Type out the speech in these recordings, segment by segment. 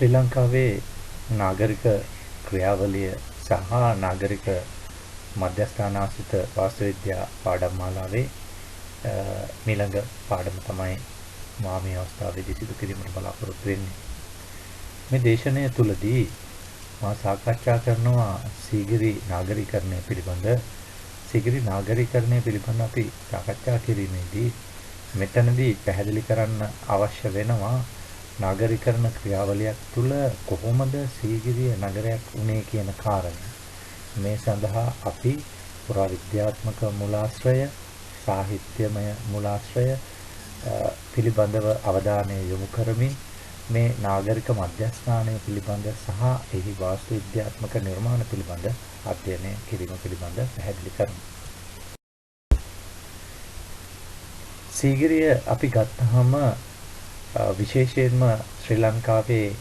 ශ්‍රී ලංකාවේ නාගරික ක්‍රියාවලිය සහ නාගරික මධ්‍යස්ථානාශ්‍රිත වාස්තුවිද්‍යා පාඩම් මාලාවේ මීළඟ පාඩම තමයි මා මේ අවස්ථාවේදී සිදු කිරීමට බලාපොරොත්තු වෙන්නේ. මේ දේශනය තුලදී මා සාකච්ඡා කරනවා සීගිරි නාගරිකරණය පිළිබඳ. සීගිරි නාගරිකරණය පිළිබඳ අපි සාකච්ඡා කිරීමේදී මෙතනදී පැහැදිලි කරන්න අවශ්‍ය වෙනවා නාගරිකරණ ක්‍රියාවලියක් තුළ කොහොමද සීගිරිය නගරයක් වුණේ කියන කාරණය. මේ සඳහා අපි පුරාවිද්‍යාත්මක මූලාශ්‍රය, සාහිත්‍යමය මූලාශ්‍රය පිළිබඳව අවධානය යොමු කරමින් මේ නාගරික මධ්‍යස්ථානය පිළිබඳ සහ එහි වාස්තු විද්‍යාත්මක නිර්මාණ පිළිබඳ අධ්‍යයනය කිරීම පිළිබඳ පැහැදිලි කරමු. සීගිරිය අපි ගත්තහම විශේෂයෙන්ම ශ්‍රී ලංකාවේ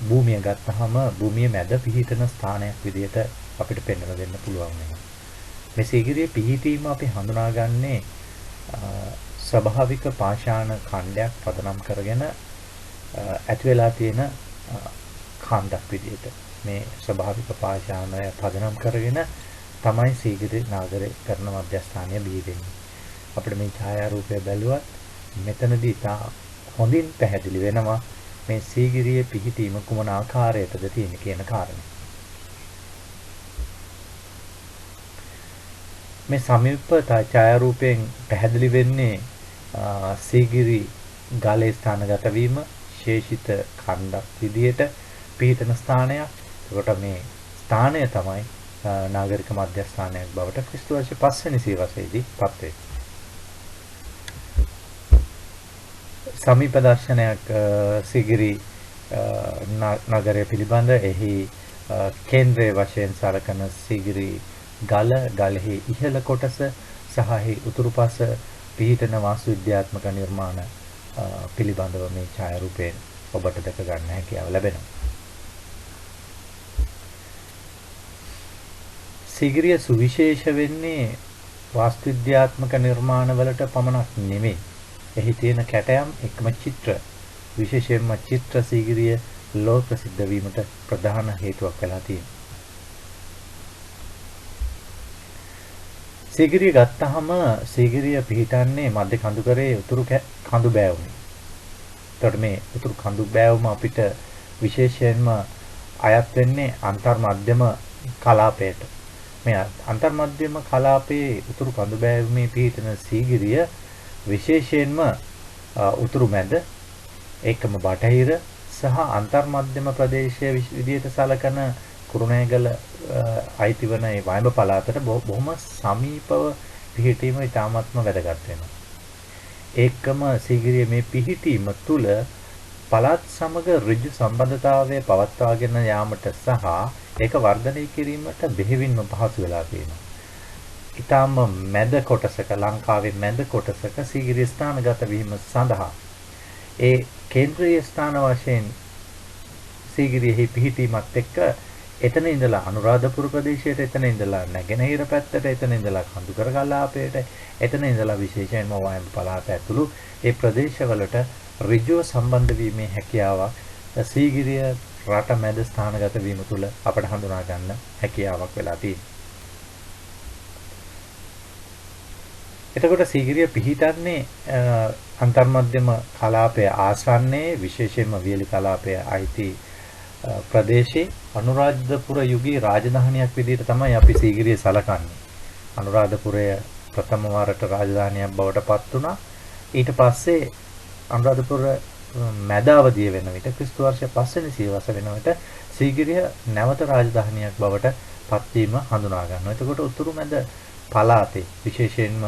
භූමිය ගත්තහම භූමිය මැද පිහිටන ස්ථානයක් විදිහට අපිට පෙන්වලා දෙන්න පුළුවන් වෙනවා. මේ සීගිරියේ පිහිටීම අපි හඳුනාගන්නේ ස්වභාවික පාෂාණ ඛණ්ඩයක් පදනම් කරගෙන ඇති වෙලා තියෙන ඛණ්ඩක් විදිහට. මේ ස්වභාවික පාෂාණය පදනම් කරගෙන තමයි සීගිරි නාගරිකරණ මධ්‍යස්ථානය බිහි වෙන්නේ. අපිට මේ ඡායාරූපය බැලුවත් මෙතනදී තා හොඳින් පැහැදිලි වෙනවා මේ සීගිරියේ පිහිටීම කුමන ආකාරයටද තියෙන්නේ කියන කාරණය. මේ සමීප ඡායාරූපයෙන් පැහැදිලි වෙන්නේ සීගිරි ගලේ ස්ථානගත වීම ශේෂිත ඛණ්ඩක් විදියට පිහිටන ස්ථානයක්. ඒකට මේ ස්ථානය තමයි නාගරික මධ්‍යස්ථානයක් බවට ක්‍රිස්තු වර්ෂ 5 වෙනි සියවසේදී පත් වේ. සමීප දර්ශනයක් සීගිරි නගරය පිළිබඳ එහි කේන්ද්‍රයේ වශයෙන් සලකන සීගිරි ගලෙහි ඉහළ කොටස සහ එහි උතුරුපස පිහිටන වාස්තු විද්‍යාත්මක නිර්මාණ පිළිබඳව මේ ඡායාරූපයෙන් ඔබට දැක ගන්න හැකියාව ලැබෙනවා. සීගිරිය සුවිශේෂ වෙන්නේ වාස්තු විද්‍යාත්මක නිර්මාණ වලට පමණක් නෙමෙයි. එහි තියෙන කැටයම් එකම චිත්‍ර විශේෂයෙන්ම චිත්‍ර සීගිරිය ලෝක ප්‍රසිද්ධ වීමට ප්‍රධාන හේතුවක් වෙලා තියෙනවා. සීගිරිය ගත්තහම සීගිරිය පිහිටන්නේ මධ්‍ය කඳුකරේ උතුරු කඳු බෑවුමේ. එතකොට මේ උතුරු කඳු බෑවුම අපිට විශේෂයෙන්ම අයත් වෙන්නේ අන්තර්මධ්‍යම කලාපයට. මේ අන්තර්මධ්‍යම කලාපයේ උතුරු කඳු බෑවුමේ පිහිටන සීගිරිය විශේෂයෙන්ම උතුරු මැද ඒකම බටහිර සහ අන්තර්මධ්‍යම ප්‍රදේශයේ විදිහට සලකන කුරුණෑගල අයිතිවන ඒ වයඹ පළාතට බොහොම සමීපව පිහිටීම ඉතාමත්ම වැදගත් වෙනවා. ඒකම සීගිරියේ මේ පිහිටීම තුළ පළාත් සමග ඍජු සම්බන්ධතාවය පවත්වාගෙන යාමට සහ ඒක වර්ධනය කිරීමට බෙහෙවින්ම පහසු වෙලා තියෙනවා. ඊටාම මැද කොටසක ලංකාවේ මැද කොටසක සීගිරිය ස්ථානගත වීම සඳහා ඒ කේන්ද්‍රීය ස්ථාන වශයෙන් සීගිරියෙහි පිහිටීමත් එක්ක එතන ඉඳලා අනුරාධපුර ප්‍රදේශයට, එතන ඉඳලා නැගෙනහිර පැත්තට, එතන ඉඳලා කඳුකර කලාපයට, එතන ඉඳලා විශේෂයෙන්ම වයඹ පළාත ඇතුළු ඒ ප්‍රදේශවලට ඍජුව සම්බන්ධ වීමේ හැකියාවක් සීගිරිය රට මැද ස්ථානගත වීම තුළ අපට හඳුනා ගන්න හැකියාවක් වෙලා තියෙනවා. එතකොට සීගිරිය පිහිටන්නේ අන්තර්මධ්‍යම කලාපයේ ආසන්නයේ විශේෂයෙන්ම වියලි කලාපයේ අයිති ප්‍රදේශයේ අනුරාධපුර යුගයේ රාජධානියක් විදිහට තමයි අපි සීගිරිය සලකන්නේ. අනුරාධපුරය ප්‍රථම වරට රාජධානියක් බවට පත් වුණා. ඊට පස්සේ අනුරාධපුර මැද අවදිය වෙන විට ක්‍රිස්තු වර්ෂ 5 වෙනි සියවස වෙන විට සීගිරිය නැවත රාජධානියක් බවට පත්වීම හඳුනා ගන්නවා. එතකොට උතුරු මැද පළාතේ විශේෂයෙන්ම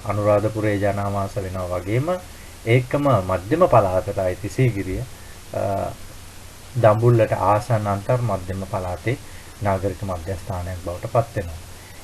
අනුරාධපුරයේ ජනවාස වෙනවා වගේම ඒකම මධ්‍යම පළාතට අයිති සීගිරිය දඹුල්ලට ආසන්න අන්තර් මධ්‍යම පළාතේ නාගරික මධ්‍යස්ථානයක් බවට පත් වෙනවා.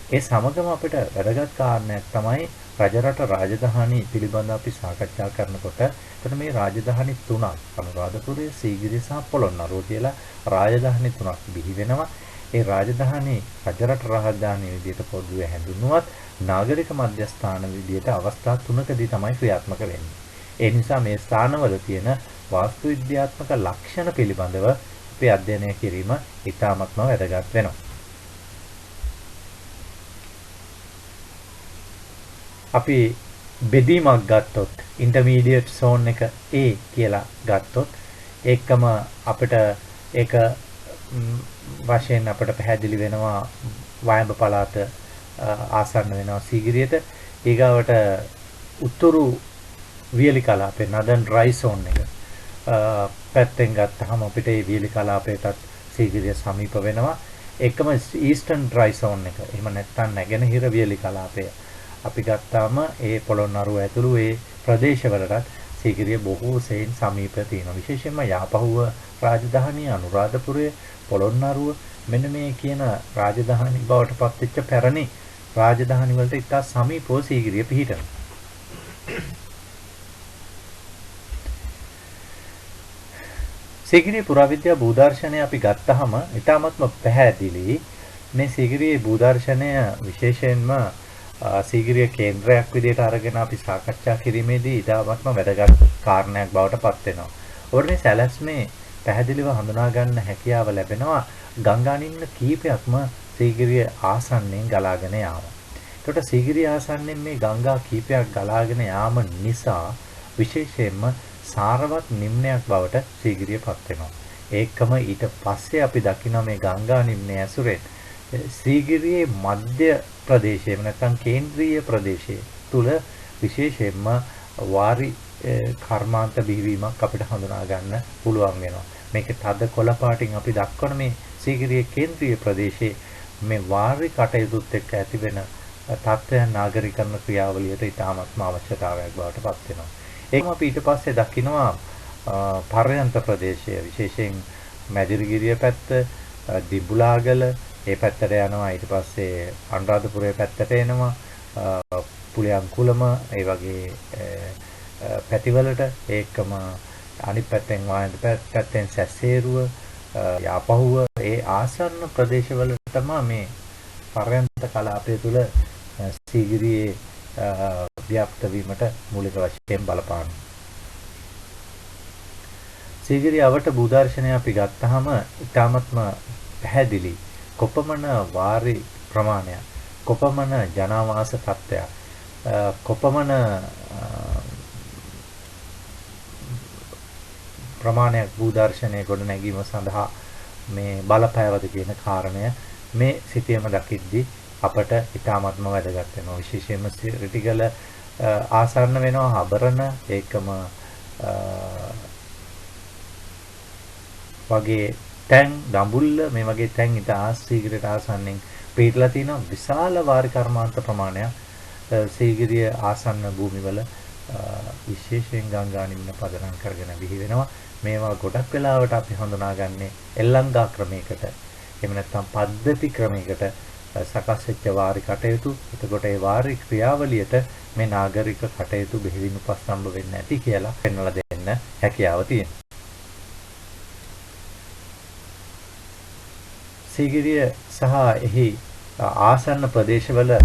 ඒ සමගම අපිට වැදගත් කාරණයක් තමයි රජරට රාජධානි පිළිබඳව අපි සාකච්ඡා කරනකොට එතන මේ රාජධානි තුනක් අනුරාධපුරයේ සීගිරිය සහ පොළොන්නරුව කියලා රාජධානි තුනක් බිහි වෙනවා. ඒ රාජධානි රජරට රාජධානි විදිහට පොදුවේ හැඳින්වුවත් නාගරික මධ්‍යස්ථාන විදිහට අවස්ථා තුනකදී තමයි ක්‍රියාත්මක වෙන්නේ. ඒ නිසා මේ ස්ථානවල තියෙන වාස්තු විද්‍යාත්මක ලක්ෂණ පිළිබඳව අපි අධ්‍යයනය කිරීම ඉතාමත්ම වැදගත් වෙනවා. අපි බෙදීමක් ගත්තොත් ඉන්ටර්මීඩියට් zone එක A කියලා ගත්තොත් ඒකම අපිට ඒක වශයෙන් අපිට පැහැදිලි වෙනවා වයඹ පළාත ආසන්න වෙනවා සීගිරියට. ඊගාවට උතුරු වියලි කලාපේ නදන් ඩ්‍රයි zone එක පැත්තෙන් ගත්තාම අපිට මේ වියලි කලාපයටත් සීගිරිය සමීප වෙනවා. ඒකම ඊස්ටර්න් ඩ්‍රයි zone එක. එහෙම නැත්නම් නැගෙනහිර වියලි කලාපය අපි ගත්තාම ඒ පොළොන්නරුව ඇතුළු ඒ ප්‍රදේශවලට සීගිරිය බොහෝ සෙයින් සමීප තියෙනවා. විශේෂයෙන්ම යාපහුව රාජධානිය අනුරාධපුරය පොළොන්නරුව මෙන්න මේ කියන රාජධානි බවට පත්වෙච්ච පැරණි රාජධානි වලට ඉතා සමීපව සීගිරිය පිහිටනවා. සීගිරිය පුරාවිද්‍යා භූදර්ශනය අපි ගත්තාම ඉතාමත්ම පැහැදිලි. මේ සීගිරියේ භූදර්ශනය විශේෂයෙන්ම සීගිරිය කේන්ද්‍රයක් විදිහට අරගෙන අපි සාකච්ඡා කිරීමේදී ඉතාමත්ම වැදගත් කාරණයක් බවට පත් වෙනවා. ඔබට මේ සැලැස්මේ පැහැදිලිව හඳුනා ගන්න හැකියාව ලැබෙනවා ගංගානින්න කීපයක්ම සීගිරිය ආසන්නයෙන් ගලාගෙන යාම. ඒකට සීගිරිය ආසන්නයෙන් මේ ගංගා කීපයක් ගලාගෙන යාම නිසා විශේෂයෙන්ම සාරවත් නිම්නයක් බවට සීගිරියපත් වෙනවා. ඒකම ඊට පස්සේ අපි දකිනවා මේ ගංගා නිම්නය ඇසුරෙන් සීගිරියේ මධ්‍ය ප්‍රදේශයේ නැත්නම් කේන්ද්‍රීය ප්‍රදේශයේ තුල විශේෂයෙන්ම වාරි කර්මාන්ත බිහිවීමක් අපිට හඳුනා ගන්න පුළුවන් වෙනවා. මේක තද කොළ පාටින් අපි දක්වන මේ සීගිරියේ කේන්ද්‍රීය ප්‍රදේශයේ මේ වාරි කටයුතුත් එක්ක ඇතිවෙන තත්ත්වයන් නාගරිකරණ ක්‍රියාවලියට ඉතාමත්ම අවශ්‍යතාවයක් බවට පත් වෙනවා. ඒකම අපි ඊට පස්සේ දකිනවා පර්යන්ත ප්‍රදේශය විශේෂයෙන් මැදිරිගිරිය පැත්ත දිඹුලාගල ඒ පැත්තට යනවා. ඊට පස්සේ අනුරාධපුරයේ පැත්තට එනවා. පුලියන්කුලම ඒ වගේ පැතිවලට ඒකම අනිත් පැත්තෙන් වායන්ත පැත්තෙන් සැස්සේරුව යාපහුව ඒ ආසන්න ප්‍රදේශවලටම මේ පර්යන්ත කලාපය තුළ සීගිරියේ ව්‍යාප්ත වීමට මූලික වශයෙන් බලපාන. සීගිරිය අවට භූදර්ශනය අපි ගත්තාම ඉතාමත්ම පැහැදිලි කොපමණ වාරි ප්‍රමාණයක් කොපමණ ජනාවාස තත්ත්වයක් කොපමණ ප්‍රමාණයක් භූදර්ශනය ගොඩ නැගීම සඳහා මේ බලපෑවද කියන කාරණය මේ සිටියම දකිද්දී අපට ඉතාමත්ම වැදගත් වෙනවා. විශේෂයෙන්ම රිටිගල ආසන්න වෙනවා හබරන ඒකම වගේ තැන් දඹුල්ල මේ වගේ තැන් ඉත සීගිරියට ආසන්නෙන් පිටලා තියෙන විශාල වාරි කර්මාන්ත ප්‍රමාණයක් සීගිරිය ආසන්න භූමිවල විශේෂයෙන් ගංගා නිම්න පදනම් කරගෙන බිහි වෙනවා. මේවා ගොඩක් වෙලාවට අපි හඳුනාගන්නේ එල්ලංගා ක්‍රමයකට එහෙම නැත්නම් පද්ධති ක්‍රමයකට සකස් වෙච්ච වාරි කටයුතු. එතකොට ඒ වාරි ක්‍රියාවලියට මේ නාගරික කටයුතු බෙහෙවින් උපස්තම්භ වෙන්නේ නැති කියලා පෙන්වලා දෙන්න හැකියාව තියෙනවා. සීගිරිය සහ එහි ආසන්න ප්‍රදේශවල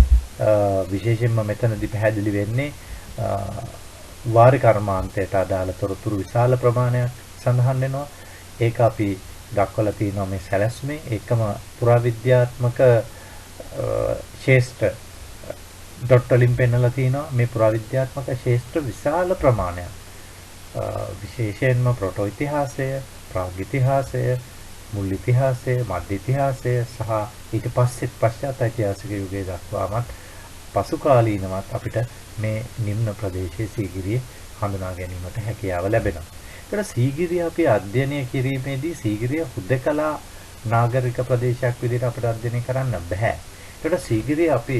විශේෂයෙන්ම මෙතනදී පැහැදිලි වෙන්නේ වාරි කර්මාන්තයට අදාළ තොරතුරු විශාල ප්‍රමාණයක් සඳහන් වෙනවා. ඒක අපි දක්වලා තියෙනවා මේ සැලැස්මේ. ඒකම පුරාවිද්‍යාත්මක ශේෂ්ත්‍ර ඩොට් වලින් පෙන්නලා තියෙනවා. මේ පුරාවිද්‍යාත්මක ශේෂ්ත්‍ර විශාල ප්‍රමාණයක් විශේෂයෙන්ම ප්‍රොටෝ ඉතිහාසය, ප්‍රාග් ඉතිහාසය, මුල් ඉතිහාසය, මධ්‍ය ඉතිහාසය සහ ඊට පස්සේ පශ්චාත් ඓතිහාසික යුගයේ දක්වාමත් පසු කාලීනවත් අපිට මේ නිම්න ප්‍රදේශයේ සීගිරිය හඳුනා ගැනීමට හැකියාව ලැබෙනවා. ඒකට සීගිරිය අපි අධ්‍යයනය කිරීමේදී සීගිරිය හුදකලා නාගරික ප්‍රදේශයක් විදිහට අපිට අධ්‍යයනය කරන්න බෑ. ඒකට සීගිරිය අපි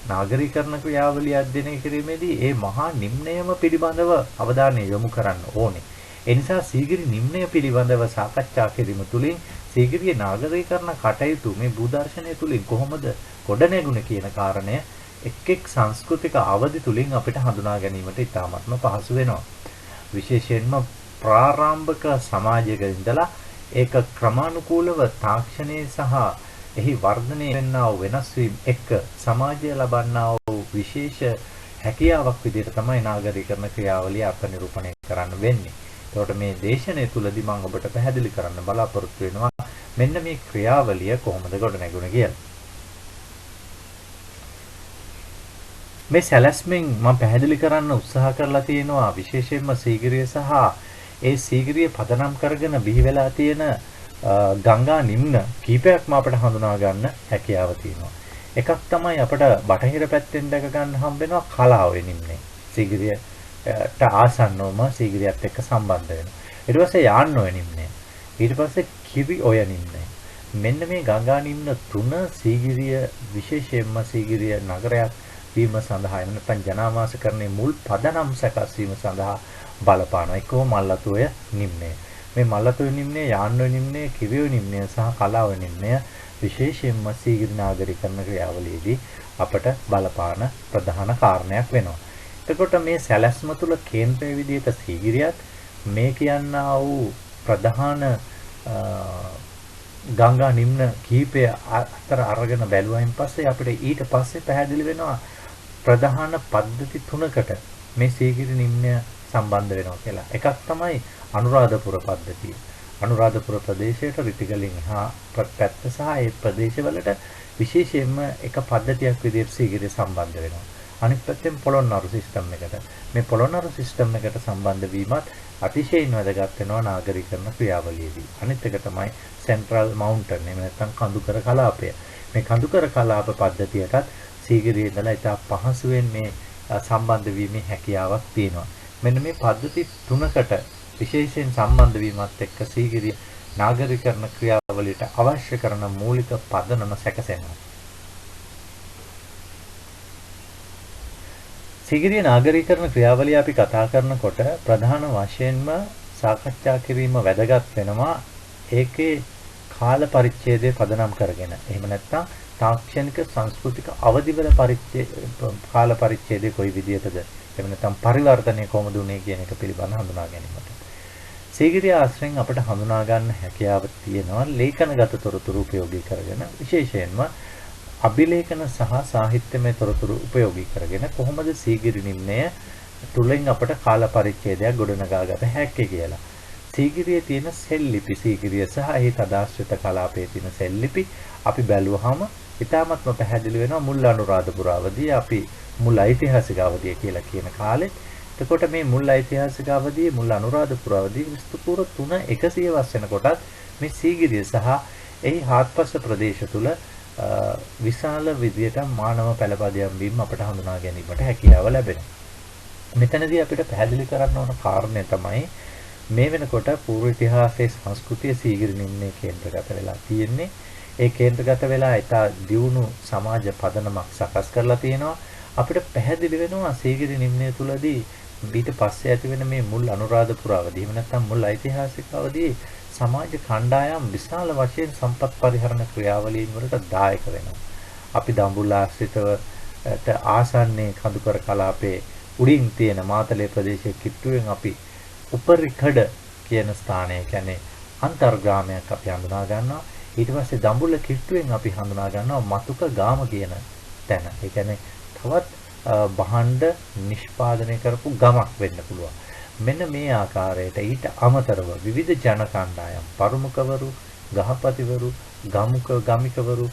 නාගරීකරණ ක්‍රියාවලිය අධ්‍යයනය කිරීමේදී මේ මහා නිම්නයම පිළිබඳව අවධානය යොමු කරන්න ඕනේ. ඒ නිසා සීගිරි නිම්නය පිළිබඳව සාකච්ඡා කිරීම තුළින් සීගිරියේ නාගරීකරණ කටයුතු මේ භූදර්ශනය තුළින් කොහොමද ගොඩනැගුණේ කියන කාරණය එක් එක් සංස්කෘතික අවධි තුලින් අපිට හඳුනා ගැනීමට ඉතාමත්ම පහසු වෙනවා. විශේෂයෙන්ම ප්‍රාරම්භක සමාජයක ඉඳලා ඒක ක්‍රමානුකූලව තාක්ෂණයේ සහ එහි වර්ධනය වෙන්නා වූ වෙනස් වීම එක්ක සමාජය ලබන්නා වූ විශේෂ හැකියාවක් විදිහට තමයි නාගරීකරණ ක්‍රියාවලිය අප නිරූපණය කරන්න වෙන්නේ. එතකොට මේ දේශනය තුලදී මම ඔබට පැහැදිලි කරන්න බලාපොරොත්තු වෙනවා මෙන්න මේ ක්‍රියාවලිය කොහොමද ගොඩනැගුණේ කියලා. මේ සැලැස්මෙන් මම පැහැදිලි කරන්න උත්සාහ කරලා තියෙනවා විශේෂයෙන්ම සීගිරිය සහ ඒ සීගිරිය පදනම් කරගෙන බිහි වෙලා තියෙන ගංගා නිම්න කීපයක්ම අපිට හඳුනා ගන්න හැකියාව තියෙනවා. එකක් තමයි අපිට බටහිර පැත්තෙන් දැක ගන්න හම්බ වෙනවා කලාවේ නිම්නේ. සීගිරියට ආසන්නවම සීගිරියත් එක්ක සම්බන්ධ වෙනවා. ඊට පස්සේ යාන්නෝය නිම්නේ. ඊට පස්සේ කිරි ඔය නිම්නේ. මෙන්න මේ ගංගා නිම්න තුන සීගිරිය විශේෂයෙන්ම සීගිරිය නගරයක් වීම සඳහා එන්න නැත්නම් ජනාවාසකරණයේ මුල් පදනම් සකස් වීම සඳහා බලපානවා. ඒකෝ මල්ලතෝය නිම්නය. මේ මල්ලතෝය නිම්නය, යාන්නෝය නිම්නය, කිරියෝය නිම්නය සහ කලාව නිම්නය විශේෂයෙන්ම සීගිරි නාගරිකරණ ක්‍රියාවලියේදී අපට බලපාන ප්‍රධාන කාරණයක් වෙනවා. එතකොට මේ සැලැස්ම තුළ කේන්ද්‍රයේ විදිහට සීගිරියත් මේ කියනා වූ ප්‍රධාන ගංගා නිම්න කීපය අතර අරගෙන බැලුවයින් පස්සේ අපිට ඊට පස්සේ පැහැදිලි වෙනවා ප්‍රධාන පද්ධති තුනකට මේ සීගිරි නිම්නය සම්බන්ධ වෙනවා කියලා. එකක් තමයි අනුරාධපුර පද්ධතිය. අනුරාධපුර ප්‍රදේශයට රිටිගලින් එහා පැත්ත සහ ඒ ප්‍රදේශවලට විශේෂයෙන්ම එක පද්ධතියක් විදිහට සීගිරිය සම්බන්ධ වෙනවා. අනිත් පැත්තෙන් පොළොන්නරු සිස්ටම් එකට. මේ පොළොන්නරු සිස්ටම් එකට සම්බන්ධ වීමත් අතිශයින් වැදගත් වෙනවා නාගරිකරණ ක්‍රියාවලියේදී. අනිත් එක තමයි සෙන්ට්‍රල් මවුන්ටන් එහෙම නැත්නම් කඳුකර කලාපය. මේ කඳුකර කලාප පද්ධතියටත් සීගිරිය ඉඳලා ඉතා පහසුවෙන් මේ සම්බන්ධ වීමේ හැකියාවක් තියෙනවා. මෙන්න මේ පද්ධති තුනකට විශේෂයෙන් සම්බන්ධ වීමත් එක්ක සීගිරිය නාගරිකරණ ක්‍රියාවලියට අවශ්‍ය කරන මූලික පදනම සැකසෙනවා. සීගිරිය නාගරිකරණ ක්‍රියාවලිය අපි කතා කරනකොට ප්‍රධාන වශයෙන්ම සාකච්ඡා කිරීම වැදගත් වෙනවා ඒකේ කාල පරිච්ඡේදය පදනම් කරගෙන. එහෙම නැත්නම් තාක්ෂණික සංස්කෘතික අවදිවල කාල පරිච්ඡේදය කොයි විදිහටද? එහෙම නැත්නම් පරිවර්තනය කොහොමද උනේ කියන එක පිළිබඳව හඳුනා ගැනීමට. සීගිරිය ආශ්‍රයෙන් අපිට හඳුනා ගන්න හැකියාව තියෙනවා ලේඛනගත තොරතුරු උපයෝගී කරගෙන විශේෂයෙන්ම අභිලේඛන සහ සාහිත්‍යමය තොරතුරු උපයෝගී කරගෙන කොහොමද සීගිරි නිම්නය තුලින් අපට කාල පරිච්ඡේදයක් ගොඩනගාගත හැක්කේ කියලා. සීගිරියේ තියෙන සෙල්ලිපි සීගිරිය සහ එහි තදාශ්‍රිත කලාපයේ තියෙන සෙල්ලිපි අපි බැලුවහම ඉතාමත්ම පැහැදිලි වෙනවා මුල් අනුරාධපුර අවධිය අපි මුල් ඓතිහාසික අවධිය කියලා කියන කාලේ. එතකොට මේ මුල් ඓතිහාසික අවධියේ මුල් අනුරාධපුර අවධිය ක්‍රිස්තුපූර්ව 300 වස් වෙනකොටත් මේ සීගිරිය සහ එහි හාත්පස ප්‍රදේශ තුල විශාල විදියට මානව පළපදියම් වීම අපට හඳුනා ගැනීමට හැකියාව ලැබෙනවා. මෙතනදී අපිට පැහැදිලි කරන්න ඕන කාරණය තමයි මේ වෙනකොට පූර්ව ඉතිහාසයේ සංස්කෘතිය සීගිරි නිම්නයේ කේන්ද්‍රගත වෙලා තියෙන්නේ. ඒ කේන්ද්‍රගත වෙලා ඊට දියුණු සමාජ පදනමක් සකස් කරලා තියෙනවා. අපිට පැහැදිලි වෙනවා සීගිරි නිම්නය තුලදී ඊට පස්සේ ඇති වෙන මේ මුල් අනුරාධපුර අවධිය එහෙම නැත්නම් මුල් ඓතිහාසික අවධියේ සමාජ කණ්ඩායම් විශාල වශයෙන් සම්පත් පරිහරණ ක්‍රියාවලීන් වලට දායක වෙනවා. අපි දඹුල්ලාශ්‍රිතවට ආසන්නයේ කඳුකර කලාපයේ උඩින් තියෙන මාතලේ ප්‍රදේශයේ කිට්ටුවෙන් අපි උපරිකඩ කියන ස්ථානය කියන්නේ අන්තර්ග්‍රාමයක් අපි හඳුනා ගන්නවා. ඊට පස්සේ දඹුල්ල කිට්ටුවෙන් අපි හඳුනා ගන්නවා මතුක ගාම කියන තැන. ඒ කියන්නේ තවත් භාණ්ඩ නිෂ්පාදනය කරපු ගමක් වෙන්න පුළුවන්. මෙන්න මේ ආකාරයට ඊට අමතරව විවිධ ජන කණ්ඩායම් පරුමුකවරු, ගහපතිවරු, ගමිකවරු,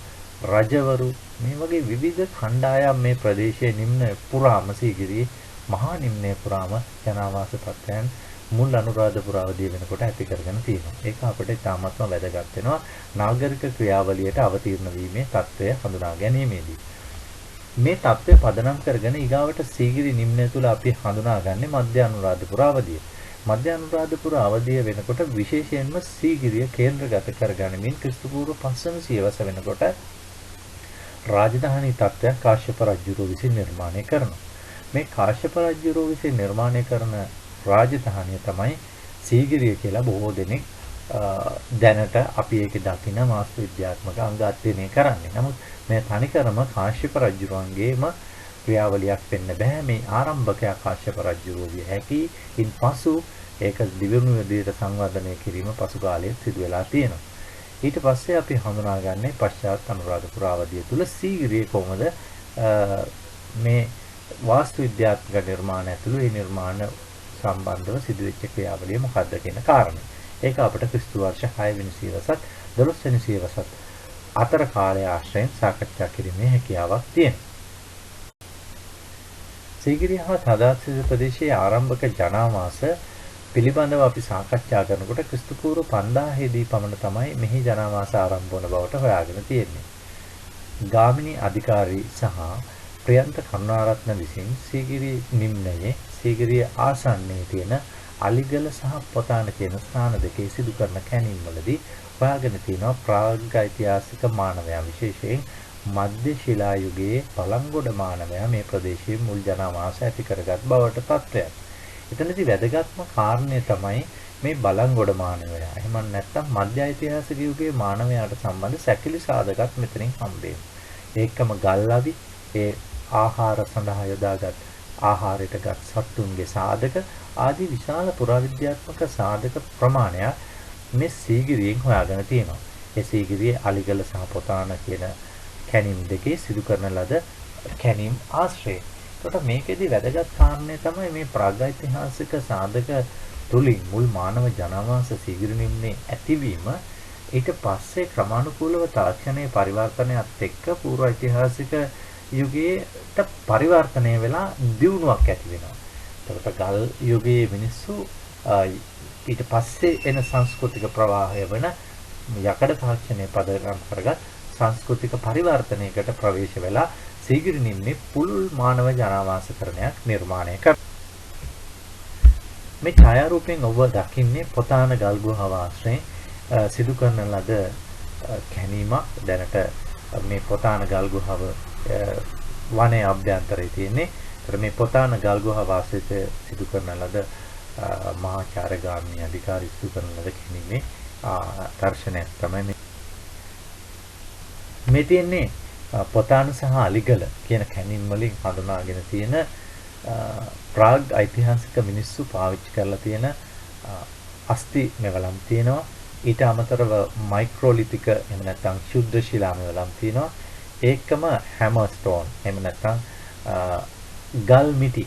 රජවරු මේ වගේ විවිධ කණ්ඩායම් මේ ප්‍රදේශයේ නිම්න පුරාම සීගිරියේ මහා නිම්නයේ පුරාම ජනාවාස තත්ත්වයන් මුල් අනුරාධපුර අවධිය වෙනකොට ඇති කරගෙන තියෙනවා. ඒක අපිට ඉතාමත්ම වැදගත් වෙනවා නාගරික ක්‍රියාවලියට අවතීර්ණ වීමේ තත්ත්වය හඳුනා ගැනීමේදී. මේ தත්ත්වය පදනම් කරගෙන ඊගාවට සීගිරි නිම්නය තුල අපි හඳුනාගන්නේ මධ්‍ය අනුරාධපුර අවධිය. මධ්‍ය අනුරාධපුර අවධිය වෙනකොට විශේෂයෙන්ම සීගිරිය කේන්ද්‍රගත කරගනිමින් ක්‍රිස්තුපූර්ව 500 සියවස වෙනකොට රාජධානී තත්ත්වයක් කාශ්‍යප රජුරෝ විසින් නිර්මාණය කරනවා. මේ කාශ්‍යප රජුරෝ විසින් නිර්මාණය කරන රාජධානිය තමයි සීගිරිය කියලා බොහෝ දෙනෙක් දැනට අපි ඒකේ දකින මාස්ටර් විද්‍යාත්මක අංග අධ්‍යයනය කරන්නේ. නමුත් මේ තනිකරම කාශ්‍යප රජුරන්ගේම ක්‍රියාවලියක් වෙන්න බෑ. මේ ආරම්භකයා කාශ්‍යප රජුරෝ විය හැකි. ඉන්පසු ඒක දිවිණු විදියට සංවර්ධනය කිරීම පසු කාලයේ සිදු වෙලා තියෙනවා. ඊට පස්සේ අපි හඳුනාගන්නේ පශ්චාත් අනුරාධපුර අවධිය තුල සීගිරිය කොහොමද මේ වාස්තු විද්‍යාත්මක නිර්මාණ ඇතුළු මේ නිර්මාණ සම්බන්ධව සිදුවෙච්ච ක්‍රියාවලිය මොකක්ද කියන කාරණය. ඒක අපිට ක්‍රිස්තු වර්ෂ 6 වෙනි සියවසත් 12 වෙනි සියවසත් අතර කාලය ආශ්‍රයෙන් සාකච්ඡා කිරීමේ හැකියාවක් තියෙනවා. සීගිරිය හා තදාත්සිත ප්‍රදේශයේ ආරම්භක ජනාවාස පිළිබඳව අපි සාකච්ඡා කරනකොට ක්‍රිස්තු පූර්ව 5000 දී පමණ තමයි මෙහි ජනාවාස ආරම්භ වන බවට හොයාගෙන තියෙන්නේ. ගාමිණී අධිකාරී සහ ප්‍රියන්ත කරුණාරත්න විසින් සීගිරිය නිම්නයේ සීගිරිය ආසන්නයේ තියෙන අලිගල සහ පොතාන කියන ස්ථාන දෙකේ සිදු කරන කැණීම්වලදී හොයාගෙන තියෙනවා ප්‍රාග්ඓතිහාසික මානවයා විශේෂයෙන් මධ්‍ය ශිලා යුගයේ බලංගොඩ මානවයා මේ ප්‍රදේශයේ මුල් ජනාවාස ඇති කරගත් බවට තත්ත්වයක්. එතනදී වැදගත්ම කාරණය තමයි මේ බලංගොඩ මානවයා. එහෙම නැත්නම් මධ්‍ය ඓතිහාසික යුගයේ මානවයාට සම්බන්ධ සැකිලි සාධකත් මෙතනින් හම්බෙනවා. ඒකම ගල්අවි, ඒ ආහාර සඳහා යොදාගත් ආහාරයටගත් සත්තුන්ගේ සාධක ආදී විශාල පුරාවිද්‍යාත්මක සාධක ප්‍රමාණයක් මේ සීගිරියෙන් හොයාගෙන තියෙනවා. ඒ සීගිරියේ අලිගල සහ පොතාන කියන කැණීම් දෙකේ සිදු කරන ලද කැණීම් ආශ්‍රය. ඒකට මේකෙදි වැදගත් කාරණය තමයි මේ ප්‍රාග්ඓතිහාසික සාධක තුලින් මුල් මානව ජනාවාස සීගිරි නිම්නේ ඇතිවීම ඊට පස්සේ ක්‍රමානුකූලව තාක්ෂණයේ පරිවර්තනයත් එක්ක පූර්ව ඓතිහාසික යුගයට පරිවර්තනය වෙලා දියුණුවක් ඇති වෙනවා. ඒකට ගල් යුගයේ මිනිස්සු ඊට පස්සේ එන සංස්කෘතික ප්‍රවාහය වෙන යකඩ තාක්ෂණය පදනම් කරගත් සංස්කෘතික පරිවර්තනයකට ප්‍රවේශ වෙලා සීගිරි නිම්නේ පුළුල් මානව ජනාවාසකරණයක් නිර්මාණය කරනවා. මේ ඡායාරූපයෙන් ඔබ දකින්නේ පොතාන ගල් ගුහාව ආශ්‍රයෙන් සිදු කරන ලද කැණීමක්. දැනට මේ පොතාන ගල් ගුහාව වනයේ අභ්‍යන්තරයේ තියෙන්නේ. ඒතර මේ පොතාන ගල් ගුහාව ආශ්‍රිත සිදු කරන ලද මහාචාර්ය ගාමිණී අධිකාරී සිදු කරන ලද කැණීමේ දර්ශනයක් තමයි මේ තියෙන්නේ. පොතාන සහ අලිගල කියන කැණීම් වලින් හඳුනාගෙන තියෙන ප්‍රාග් ඓතිහාසික මිනිස්සු පාවිච්චි කරලා තියෙන අස්ථි මෙවලම් තියෙනවා. ඊට අමතරව මයික්‍රෝලිතික එහෙම නැත්නම් ශුද්ධ ශිලා මෙවලම් තියෙනවා. ඒකම හැමර් ස්ටෝන් එහෙම නැත්නම් ගල් මිටි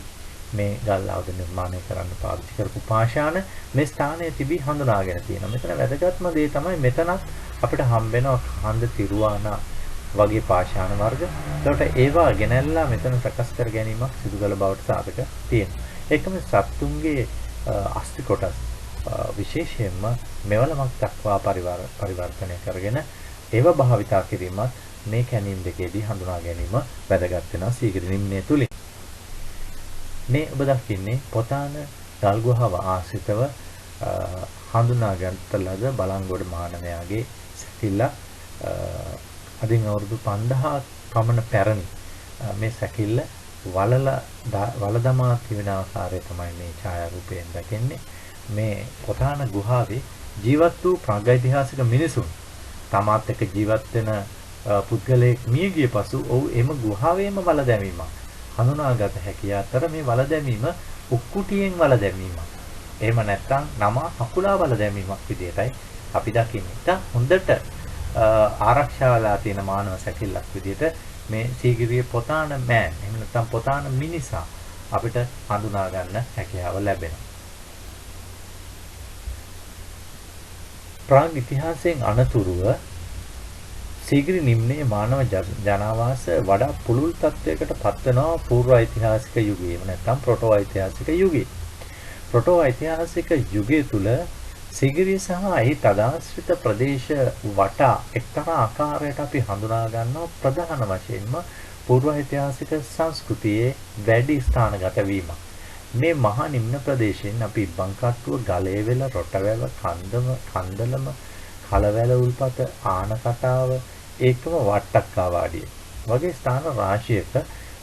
මේ ගල් ආයුධ නිර්මාණය කරන්න පාවිච්චි කරපු පාෂාණ මේ ස්ථානයේ තිබී හඳුනාගෙන තියෙනවා. මෙතන වැදගත්ම දේ තමයි මෙතනත් අපිට හම්බ වෙනවා කන්ද තිරුවානා වගේ පාෂාණ වර්ග. ඒකට ඒවා ගෙනල්ලා මෙතන සකස් කර ගැනීමක් සිදු කළ බවට සාධක තියෙනවා. ඒකම සත්තුන්ගේ අස්ථි කොටස් විශේෂයෙන්ම මෙවලමක් දක්වා පරිවර්තනය කරගෙන ඒව භාවිතා කිරීමත් මේ කැණීම් දෙකේදී හඳුනා ගැනීම වැදගත් වෙනවා සීගිරි නිම්නය තුලින්. මේ ඔබ දකින්නේ පොතාන ගල් ගුහාව ආශ්‍රිතව හඳුනාගත් ලද බලංගොඩ මානවයාගේ සැකිල්ල අදින් අවුරුදු 5000 පමණ පැරණි මේ සැකිල්ල වලදමා තිබෙන ආකාරය තමයි මේ ඡායාරූපයෙන් දකින්නේ. මේ පොතාන ගුහාවේ ජීවත් වූ ප්‍රාග්ඓතිහාසික මිනිසුන් තමාත් එක්ක ජීවත් වෙන පුද්ගලයෙක් මිය ගිය පසු ඔහු එම ගුහාවේම වල දැමීමක් හඳුනාගත හැකි අතර මේ වල දැමීම උක්කුටියෙන් වල දැමීමක්. එහෙම නැත්නම් නම හකුලා වල දැමීමක් විදිහටයි අපි දකින්නේ. ඒක හොඳට ආරක්ෂා වෙලා තියෙන මානව සැකිල්ලක් විදිහට මේ සීගිරියේ පොතාන මෑන් එහෙම නැත්නම් පොතාන මිනිසා අපිට හඳුනා ගන්න හැකියාව ලැබෙනවා. ප්‍රාග් ඉතිහාසයෙන් අනතුරුව සීගිරි නිම්නයේ මානව ජනාවාස වඩා පුළුල් තත්වයකට පත්වනවා පූර්ව ඓතිහාසික යුගයේ නැත්නම් ප්‍රොටෝ ඓතිහාසික යුගයේ. ප්‍රොටෝ ඓතිහාසික යුගයේ තුල සීගිරිය සහ එහි තදාශ්‍රිත ප්‍රදේශ වටා එක්තරා ආකාරයකට අපි හඳුනා ගන්නවා ප්‍රධාන වශයෙන්ම පූර්ව ඓතිහාසික සංස්කෘතියේ වැඩි ස්ථානගත වීම. මේ මහා නිම්න ප්‍රදේශයෙන් අපි බංකට්ටුව, ගලේවැල, රොටවැව, කන්දලම, කලවැල උල්පත, ආනකටාව, ඒකම වට්ටක්කාවාඩිය වගේ ස්ථාන රාශියක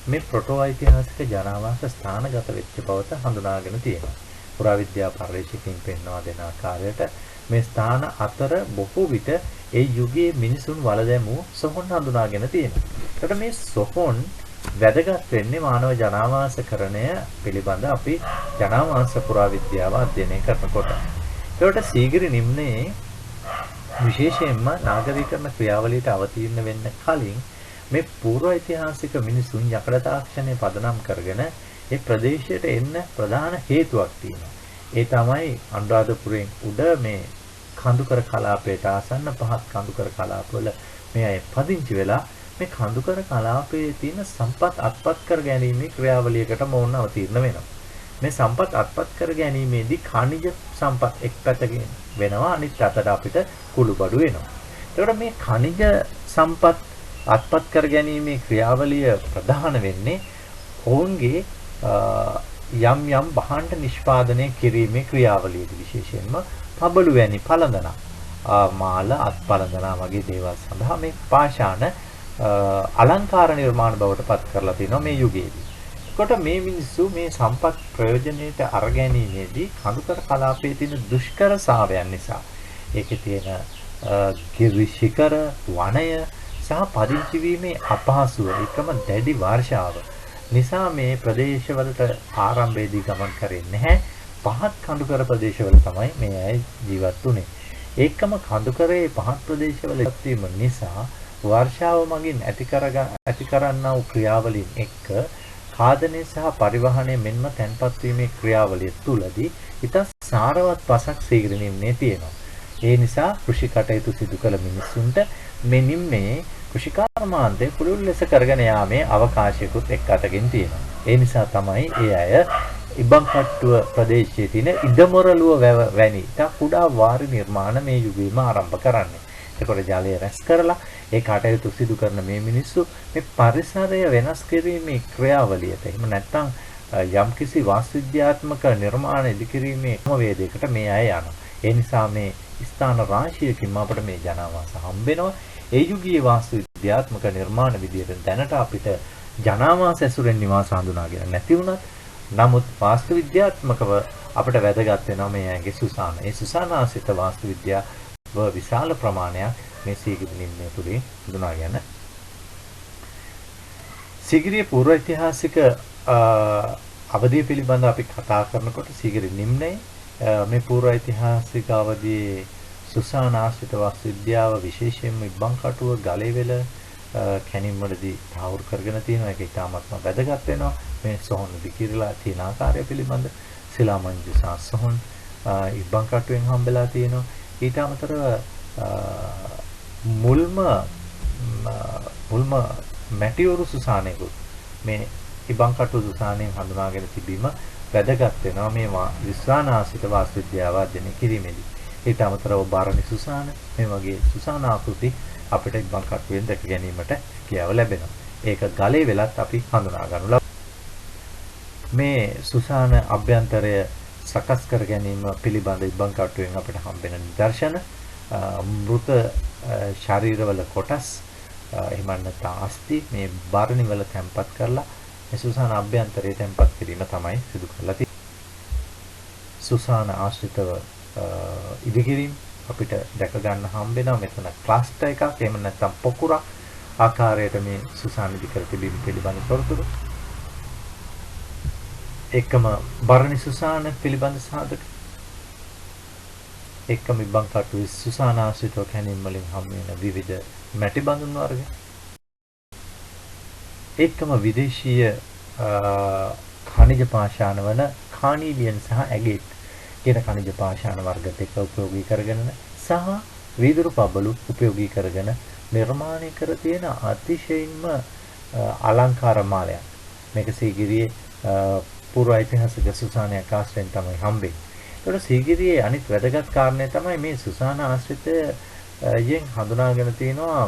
මේ ප්‍රොටෝ ඓතිහාසික ජනාවාස ස්ථානගත වෙච්ච බවට හඳුනාගෙන තියෙනවා. පුරාවිද්‍යා පර්යේෂකයන් පෙන්වා දෙන ආකාරයට මේ ස්ථාන අතර බොහෝ විට ඒ යුගයේ මිනිසුන් වල දැමූ සොහොන් හඳුනාගෙන තියෙනවා. ඒකට මේ සොහොන් වැදගත් වෙන්නේ මානව ජනාවාසකරණය පිළිබඳ අපි ජනාවාස පුරාවිද්‍යාව අධ්‍යයනය කරනකොට. ඒකට සීගිරි නිම්නයේ විශේෂයෙන්ම නාගරිකරණ ක්‍රියාවලියට අවතීර්ණ වෙන්න කලින් මේ පූර්ව ඓතිහාසික මිනිසුන් යකඩ තාක්ෂණය පදනම් කරගෙන ඒ ප්‍රදේශයට එන්න ප්‍රධාන හේතුවක් තියෙනවා. ඒ තමයි අනුරාධපුරයෙන් උඩ මේ කඳුකර කලාපයට ආසන්න පහත් කඳුකර කලාපවල මේ අය පදිංචි වෙලා මේ කඳුකර කලාපයේ තියෙන සම්පත් අත්පත් කර ගැනීමේ ක්‍රියාවලියකට මොවුන් අවතීර්ණ වෙනවා. මේ සම්පත් අත්පත් කර ගැනීමේදී ඛනිජ සම්පත් එක් පැත්තකින් වෙනවා, අනිත් පැත්තට අපිට කුළුබඩු වෙනවා. ඒකට මේ ඛනිජ සම්පත් අත්පත් කර ගැනීමේ ක්‍රියාවලිය ප්‍රධාන වෙන්නේ ඔවුන්ගේ යම් යම් භාණ්ඩ නිෂ්පාදනය කිරීමේ ක්‍රියාවලියද විශේෂයෙන්ම පබළු වැනි පළඳනා මාල අත්පළඳනා වගේ දේවල් සඳහා මේ පාෂාණ අලංකාර නිර්මාණ බවට පත් කරලා තිනවා මේ යුගයේදී. කොට මේ මිනිස්සු මේ සම්පත් ප්‍රයෝජනයට අර ගැනීමේදී කඳුකර කලාපයේ තියෙන දුෂ්කරතාවයන් නිසා ඒකේ තියෙන කිරිශිකර වනය සහ පදිංචි වීමේ අපහසුව එකම දැඩි වර්ෂාව නිසා මේ ප්‍රදේශවලට ආරම්භයේදී ගමන් කරේ නැහැ. පහත් කඳුකර ප්‍රදේශවල තමයි මේ අය ජීවත් වුනේ. ඒකම කඳුකරේ පහත් ප්‍රදේශවල ජීවත් නිසා වර්ෂාව මගින් ඇති කරන්නා වූ ක්‍රියාවලින් එක්ක කාදනය සහ පරිවහනය මෙන්ම තැන්පත් වීමේ ක්‍රියාවලිය තුලදී ඊට සාරවත් පසක් සීග්‍රණීමේ තියෙනවා. ඒ නිසා කෘෂි කටයුතු සිදු කළ මිනිසුන්ට මේ නිම්නේ කෘෂිකාර්මාන්තය පුළුල් ලෙස කරගෙන යාමේ අවකාශයකුත් එක් අතකින් තියෙනවා. ඒ නිසා තමයි ඒ අය ඉබ්බන්කට්ටුව ප්‍රදේශයේ තියෙන ඉඩමොරළුව වැනි කුඩා වාරි නිර්මාණ මේ යුගයේම ආරම්භ කරන්නේ. ඒකට ජලය රැස් කරලා ඒ කටයුතු සිදු කරන මේ මිනිස්සු මේ පරිසරය වෙනස් කිරීමේ ක්‍රියාවලියට එහෙම නැත්නම් යම්කිසි වාස්තුවිද්‍යාත්මක නිර්මාණ ඉදිකිරීමේ ක්‍රමවේදයකට මේ අය යනවා. ඒ නිසා මේ ස්ථාන රාශියකින් අපිට මේ ජනාවාස හම්බ වෙනවා. ඒ යුගීය වාස්තුවිද්‍යාත්මක නිර්මාණ විදියට දැනට අපිට ජනාවාස ඇසුරෙන් නිවාස හඳුනාගෙන නැති වුණත් නමුත් වාස්තුවිද්‍යාත්මකව අපිට වැදගත් වෙනවා මේ අයගේ සුසාන. ඒ සුසානාසිත වාස්තුවිද්‍යාව විශාල ප්‍රමාණයක් මේ සීගිරි නිම්නය තුලින් හඳුනාගෙන සීගිරිය පූර්ව ඓතිහාසික අවධිය පිළිබඳව අපි කතා කරනකොට සීගිරි නිම්නය මේ පූර්ව ඓතිහාසික අවධියේ සුසානාසිත වාස්තුවිද්‍යාව විශේෂයෙන්ම ඉබ්බන්කටුව ගලේවැල කැණීම් වලදී තහවුරු කරගෙන තියෙනවා. ඒක ඉතාමත්ම වැදගත් වෙනවා. මේ සොහොන් දිකිරලා තියෙන ආකාරය පිළිබඳ සිලාමංජුසා සොහොන් ඉබ්බන්කටුවෙන් හම්බෙලා තියෙනවා. ඊට අමතරව මුල්ම මැටිවරු සුසානෙකුත් මේ ඉබ්බන්කටුව සුසානෙන් හඳුනාගෙන තිබීම වැදගත් වෙනවා මේ විශ්වානාසිත වාස්තුවිද්‍යාව අධ්‍යයනය කිරීමේදී. ඊට අමතරව බාරණි සුසාන මේ වගේ සුසාන ආකෘති අපිට ඉබ්බන්කටුවෙන් දැක ගැනීමට හැකියාව ලැබෙනවා. ඒක ගලේ වෙලත් අපි හඳුනා ගන්න මේ සුසාන අභ්‍යන්තරය සකස් කර ගැනීම පිළිබඳ ඉබ්බන්කටුවෙන් අපිට හම්බෙන නිදර්ශන මෘත ශරීරවල කොටස් එහෙම නැත්නම් අස්ථි මේ බාරණි වල තැම්පත් කරලා මේ සුසාන අභ්‍යන්තරයේ තැම්පත් කිරීම තමයි සිදු කරලා තියෙන්නේ. සුසාන ආශ්‍රිතව ඉදිකිරීම අපිට දැක ගන්න හම්බ වෙනවා. මෙතන ක්ලස්ටර් එකක් එහෙම නැත්නම් පොකුරක් ආකාරයට මේ සුසාන ඉදිකර තිබීම පිළිබඳ තොරතුරු. එකම බරණි සුසාන පිළිබඳ සාධක. එකම ඉබ්බන්කටුවේ සුසාන ආශ්‍රිතව කැණීම් වලින් හම් වෙන විවිධ මැටි බඳුන් වර්ග. එකම විදේශීය ඛනිජ පාෂාණ වන කානීලියන් සහ ඇගේට් කියන ඛනිජ පාෂාණ වර්ග දෙක උපයෝගී කරගෙන සහ වීදුරු පබළු උපයෝගී කරගෙන නිර්මාණය කර තියෙන අතිශයින්ම අලංකාර මාලයක්. මේක සීගිරියේ පූර්ව ඓතිහාසික සුසානයක් ආශ්‍රයෙන් තමයි හම්බෙන්නේ. ඒකට සීගිරියේ අනිත් වැදගත් කාරණය තමයි මේ සුසාන ආශ්‍රිතයෙන් හඳුනාගෙන තිනවා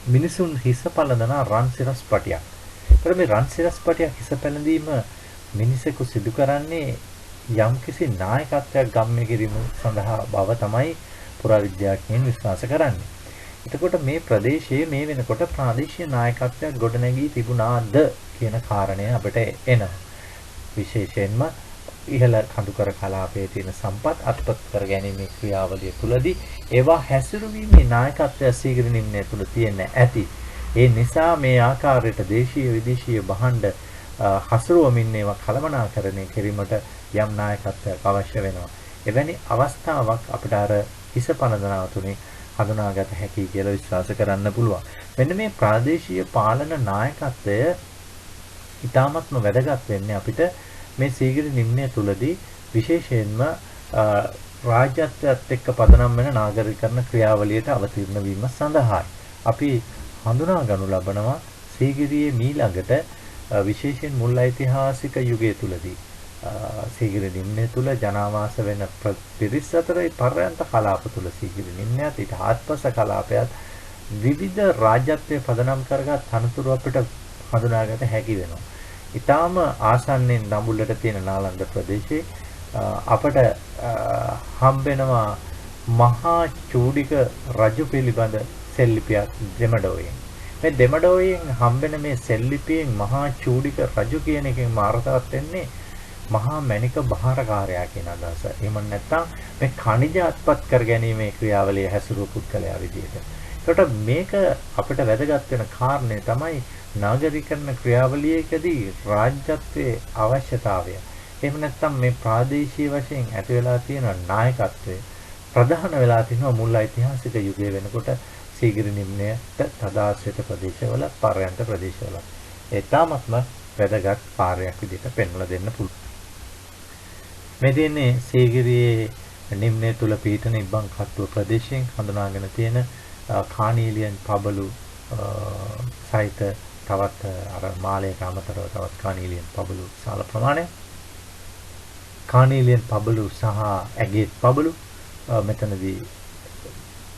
මිනිසුන් හිස පළඳන රන් සිරස් පටියක්. ඒකට මේ රන් සිරස් පටියක් හිස පැළඳීම මිනිසෙකු සිදු කරන්නේ යම්කිසි නායකත්වයක් ගම්ම්‍ය කිරීම සඳහා බව තමයි පුරාවිද්‍යාඥයන් විශ්වාස කරන්නේ. එතකොට මේ ප්‍රදේශයේ මේ වෙනකොට ප්‍රාදේශීය නායකත්වයක් ගොඩනැගී තිබුණාද කියන කාරණය අපිට එනවා. විශේෂයෙන්ම ඉහළ කඳුකර කලාපයේ තියෙන සම්පත් අත්පත් කර ගැනීමේ ක්‍රියාවලිය තුළදී ඒවා හැසිරවීමේ නායකත්වය සීගිරි නිම්නය තුළ තියෙන ඇති. ඒ නිසා මේ ආකාරයට දේශීය විදේශීය භාණ්ඩ හසුරුවමින් ඒවා කළමනාකරණය කිරීමට යම් නායකත්වයක් අවශ්‍ය වෙනවා. එවැනි අවස්ථාවක් අපිට අර හිස පනදනාව තුනේ හඳුනාගත හැකි කියලා විශ්වාස කරන්න පුළුවන්. මෙන්න මේ ප්‍රාදේශීය පාලන නායකත්වය ඊටාත්ම වැදගත් වෙන්නේ අපිට මේ සීගිරි නිම්නය තුලදී විශේෂයෙන්ම රාජ්‍යත්වයට එක්ක පදනම් වෙන නාගරිකකරණ ක්‍රියාවලියට අවතීර්ණ වීම සඳහායි. අපි හඳුනා ගනු ලබනවා සීගිරියේ මීළඟට විශේෂයෙන් මුල් ඓතිහාසික යුගය තුලදී සීගිරි නිම්නය තුල ජනාවාස වෙන පිරිස් අතරේ පර්යන්ත කලාප තුල සීගිරි නිම්නයත් ඊට හාත්පස කලාපයත් විවිධ රාජ්‍යත්වයේ පදනම් කරගත් තනතුරු අපිට හඳුනාගත හැකි වෙනවා. ඊටාම ආසන්නයෙන් දඹුල්ලට තියෙන නාලන්ද ප්‍රදේශයේ අපට හම්බෙනවා මහා චූඩික රජු පිළිබඳ සෙල්ලිපියක් දෙමඩෝයෙන්. මේ දෙමඩෝයෙන් හම්බෙන මේ සෙල්ලිපියෙන් මහා චූඩික රජු කියන එකෙන් අර්ථවත් වෙන්නේ මහා මණික බහාරකාරයා කියන අදහස. එහෙම නැත්නම් මේ ඛනිජ අත්පත් කර ගැනීමේ ක්‍රියාවලිය හැසිරුව පුද්ගලයා විදිහට. ඒකට මේක අපිට වැදගත් වෙන කාරණේ තමයි නාගරිකකරණ ක්‍රියාවලියකදී රාජ්‍යත්වයේ අවශ්‍යතාවය. එහෙම නැත්නම් මේ ප්‍රාදේශීය වශයෙන් ඇති වෙලා තියෙන නායකත්වය ප්‍රධාන වෙලා තිනවා මුල් ඓතිහාසික යුගයේ වෙනකොට සීගිරි නිම්නයට තදාශ්‍රිත ප්‍රදේශවල පර්යන්ත ප්‍රදේශවල. ඒ තාමත්ම වැදගත් කාර්යයක් විදිහට පෙන්වලා දෙන්න පුළුවන්. මේ දෙන්නේ සීගිරියේ නිම්නය තුල පිහිටන ඉබ්බන් කට්ටුව ප්‍රදේශයෙන් හඳුනාගෙන තියෙන කානීලියන් පබළු සහිත තවත් අර මාලයට අමතරව තවත් කානීලියන් පබළු විශාල ප්‍රමාණයක්. කානීලියන් පබළු සහ ඇගේත් පබළු මෙතනදී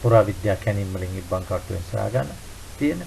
පුරාවිද්‍යා කැණීම් වලින් ඉබ්බන් කට්ටුවෙන් සොයා ගන්න තියෙන